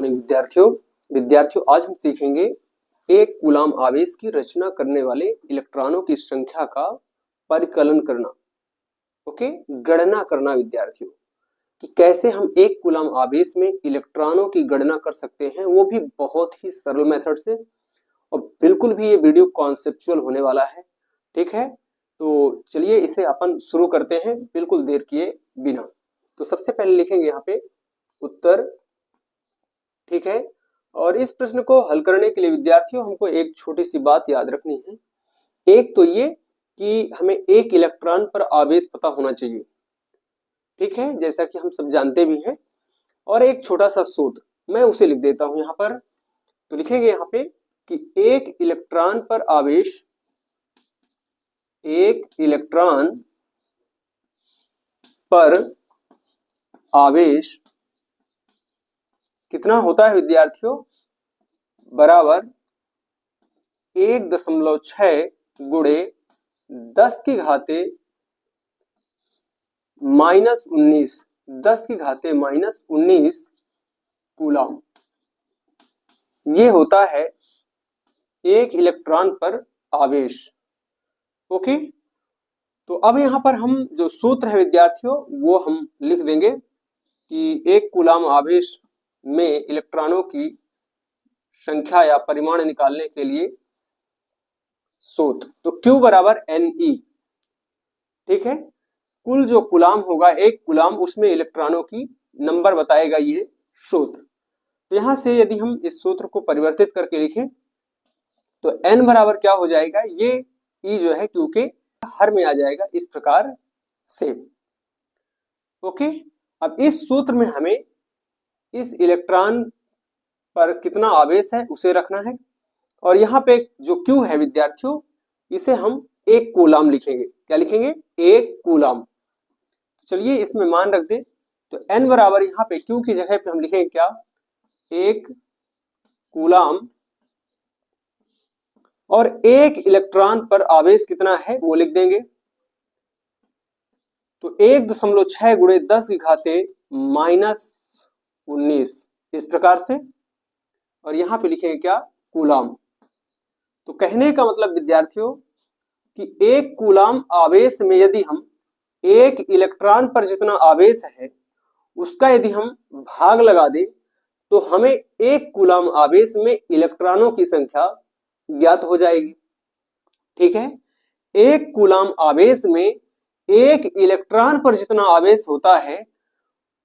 Morning विद्यार्थियों आज हम सीखेंगे एक कूलाम आवेश की रचना करने वाले इलेक्ट्रॉनों की संख्या का परिकलन करना। ओके, गणना करना विद्यार्थियों कि कैसे हम एक कूलाम आवेश में इलेक्ट्रॉनों की गणना कर सकते हैं, वो भी बहुत ही सरल मेथड से। और बिल्कुल भी ये वीडियो कॉन्सेप्चुअल होने वाला है, ठीक है। तो चलिए इसे अपन शुरू करते हैं बिल्कुल देर किए बिना। तो सबसे पहले लिखेंगे यहाँ पे उत्तर, ठीक है। और इस प्रश्न को हल करने के लिए विद्यार्थियों हमको एक छोटी सी बात याद रखनी है। एक तो ये कि हमें एक इलेक्ट्रॉन पर आवेश पता होना चाहिए, ठीक है, जैसा कि हम सब जानते भी हैं। और एक छोटा सा सूत्र मैं उसे लिख देता हूं यहां पर। तो लिखेंगे यहाँ पे कि एक इलेक्ट्रॉन पर आवेश, एक इलेक्ट्रॉन पर आवेश कितना होता है विद्यार्थियों, बराबर 1.6 गुणे 10 की घाते -19, 10 की घाते -19 कूलाम। ये होता है एक इलेक्ट्रॉन पर आवेश। ओके, तो अब यहां पर हम जो सूत्र है विद्यार्थियों वो हम लिख देंगे कि एक कूलाम आवेश में इलेक्ट्रॉनों की संख्या या परिमाण निकालने के लिए सूत्र, तो Q बराबर Ne, ठीक है। कुल जो कूलाम होगा एक कूलाम, उसमें इलेक्ट्रॉनों की नंबर बताएगा ये सूत्र। तो यहां से यदि हम इस सूत्र को परिवर्तित करके लिखें तो N बराबर क्या हो जाएगा, ये E जो है Q के हर में आ जाएगा इस प्रकार से। ओके, अब इस सूत्र में हमें इस इलेक्ट्रॉन पर कितना आवेश है उसे रखना है। और यहाँ पे जो Q है विद्यार्थियों, इसे हम एक कूलाम लिखेंगे। क्या लिखेंगे, एक कूलाम। चलिए इसमें मान रख दे, तो N बराबर यहाँ पे Q की जगह पे हम लिखेंगे क्या, एक कूलाम। और एक इलेक्ट्रॉन पर आवेश कितना है वो लिख देंगे, तो 1.6 गुणे 10 की घाते -19 इस प्रकार से। और यहां पे लिखेंगे क्या, कूलाम। तो कहने का मतलब विद्यार्थियों कि एक कूलाम आवेश में यदि हम एक इलेक्ट्रॉन पर जितना आवेश है उसका यदि हम भाग लगा दें तो हमें एक कूलाम आवेश में इलेक्ट्रॉनों की संख्या ज्ञात हो जाएगी, ठीक है। एक कूलाम आवेश में एक इलेक्ट्रॉन पर जितना आवेश होता है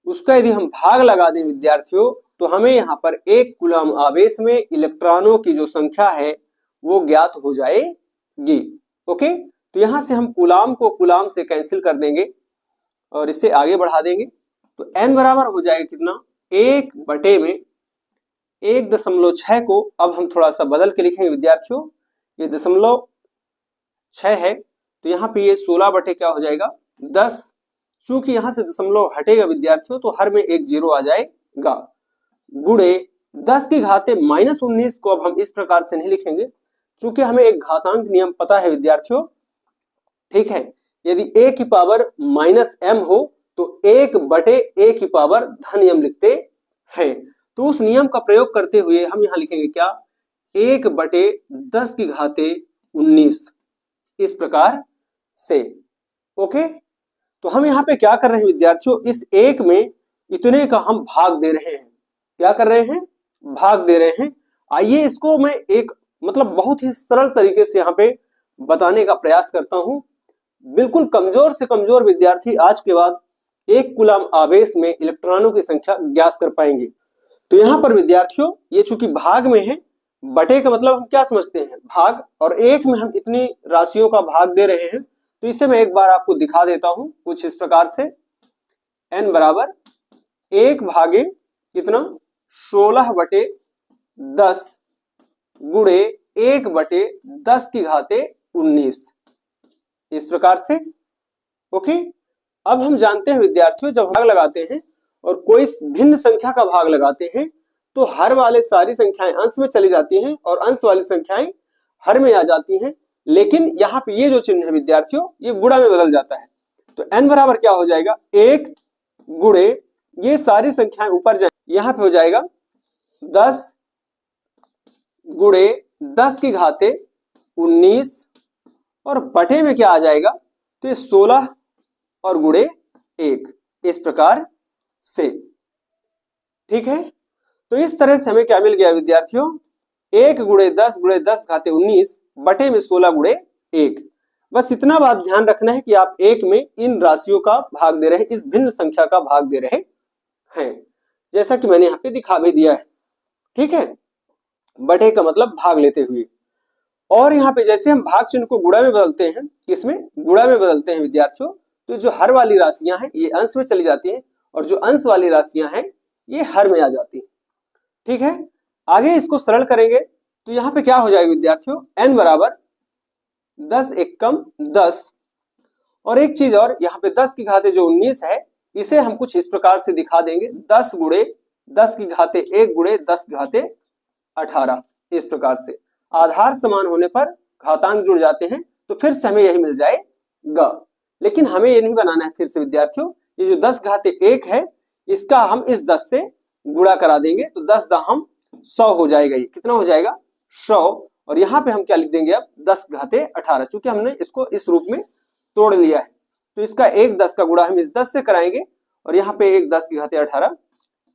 उसका यदि हम भाग लगा दें विद्यार्थियों तो हमें यहां पर एक कूलाम आवेश में इलेक्ट्रॉनों की जो संख्या है वो ज्ञात हो जाएगी। ओके, तो यहां से हम कूलाम को कूलाम से कैंसिल कर देंगे और इसे आगे बढ़ा देंगे। तो N बराबर हो जाएगा कितना, 1 बटे में 1.6 को अब हम थोड़ा सा बदल के लिखेंगे विद्यार्थियों। ये 0.6 है तो यहाँ पे ये 16 बटे क्या हो जाएगा, 10। चूंकि यहां से दशमलव हटेगा विद्यार्थियों तो हर में एक 0 आ जाएगा, गुणे 10 की घाते -19 को अब हम इस प्रकार से नहीं लिखेंगे चूंकि हमें एक घातांक नियम पता है विद्यार्थियों, ठीक है। यदि a की पावर -m हो तो 1 बटे a की पावर धन m लिखते हैं। तो उस नियम का प्रयोग करते हुए हम यहां लिखेंगे क्या, 1 बटे 10 की घाते 19 इस प्रकार से। ओके, तो हम यहाँ पे क्या कर रहे हैं विद्यार्थियों, इस एक में इतने का हम भाग दे रहे हैं। क्या कर रहे हैं, भाग दे रहे हैं। आइए इसको मैं एक मतलब बहुत ही सरल तरीके से यहाँ पे बताने का प्रयास करता हूं। बिल्कुल कमजोर से कमजोर विद्यार्थी आज के बाद एक कूलाम आवेश में इलेक्ट्रॉनों की संख्या ज्ञात कर पाएंगे। तो यहाँ पर विद्यार्थियों ये चूंकि भाग में है, बटे का मतलब हम क्या समझते हैं, भाग, और एक में हम इतनी राशियों का भाग दे रहे हैं। तो इसे मैं एक बार आपको दिखा देता हूं कुछ इस प्रकार से। N बराबर 1 भागे कितना, 16 बटे 10 गुणे 1 बटे 10 की घाते 19 इस प्रकार से। ओके, अब हम जानते हैं विद्यार्थियों जब भाग लगाते हैं और कोई भिन्न संख्या का भाग लगाते हैं तो हर वाले सारी संख्याएं अंश में चली जाती हैं और अंश वाली संख्याएं हर में आ जाती हैं। लेकिन यहाँ पे ये जो चिन्ह है विद्यार्थियों ये गुणा में बदल जाता है। तो N बराबर क्या हो जाएगा, 1 गुणे ये सारी संख्याएं ऊपर जाए, यहाँ पे हो जाएगा 10 गुणे 10 की घाते 19 और बटे में क्या आ जाएगा, तो ये 16 और गुणे 1, इस प्रकार से। ठीक है, तो इस तरह से हमें क्या मिल गया विद्यार्थियों, 1 गुणे 10 घाते 19 बटे में 16 गुणे 1। बस इतना बात ध्यान रखना है कि आप 1 में इन राशियों का भाग दे रहे हैं, इस भिन्न संख्या का भाग दे रहे हैं, जैसा कि मैंने यहाँ पे दिखा भी दिया है। ठीक है, बटे का मतलब भाग लेते हुए। और यहाँ पे जैसे हम भाग चिन्ह को गुणा में बदलते हैं, इसमें गुणा में बदलते हैं विद्यार्थियों, तो जो हर वाली राशियां हैं ये अंश में चली जाती हैं और जो अंश वाली राशियां हैं ये हर में आ जाती हैं। ठीक है, आगे इसको सरल करेंगे तो यहाँ पे क्या हो जाएगा विद्यार्थियों, n बराबर 10 एकम 10। और एक चीज और, यहाँ पे 10 की घाते जो 19 है इसे हम कुछ इस प्रकार से दिखा देंगे, 10 गुणे 10 की घाते 1 गुणे 10 की घाते 18, इस प्रकार से। आधार समान होने पर घातांक जुड़ जाते हैं तो फिर से हमें यही मिल जाएगा। लेकिन हमें ये नहीं बनाना है फिर से विद्यार्थियों, ये जो 10 घाते 1 है इसका हम इस 10 से गुणा करा देंगे तो 10 दाहम 100 हो जाएगा। ये कितना हो जाएगा, 100। और यहाँ पे हम क्या लिख देंगे अब, 10 घाते 18, चूंकि हमने इसको इस रूप में तोड़ लिया है तो इसका एक 10 का गुणा हम इस 10 से कराएंगे और यहाँ पे एक 10 की घाते 18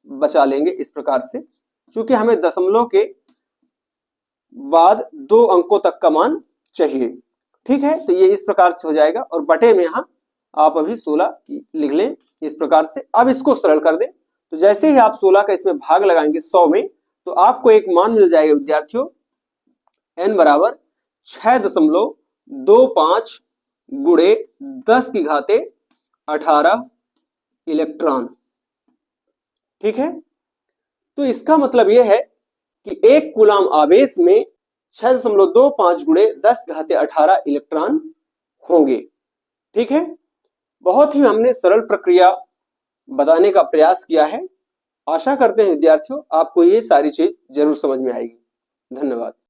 बचा लेंगे इस प्रकार से। चूंकि हमें दशमलव के बाद 2 अंकों तक का मान चाहिए। ठीक है, तो ये इस प्रकार से हो जाएगा और बटे में यहाँ आप अभी 16 लिख लें इस प्रकार से। अब इसको सरल कर दें तो जैसे ही आप 16 का इसमें भाग लगाएंगे 100 में तो आपको एक मान मिल जाएगा विद्यार्थियों, n बराबर 6.25 गुणे 10 की घाते 18 इलेक्ट्रॉन। ठीक है, तो इसका मतलब यह है कि 1 कूलाम आवेश में 6.25 गुणे 10 घाते 18 इलेक्ट्रॉन होंगे। ठीक है, बहुत ही हमने सरल प्रक्रिया बताने का प्रयास किया है। आशा करते हैं विद्यार्थियों आपको ये सारी चीज जरूर समझ में आएगी। धन्यवाद।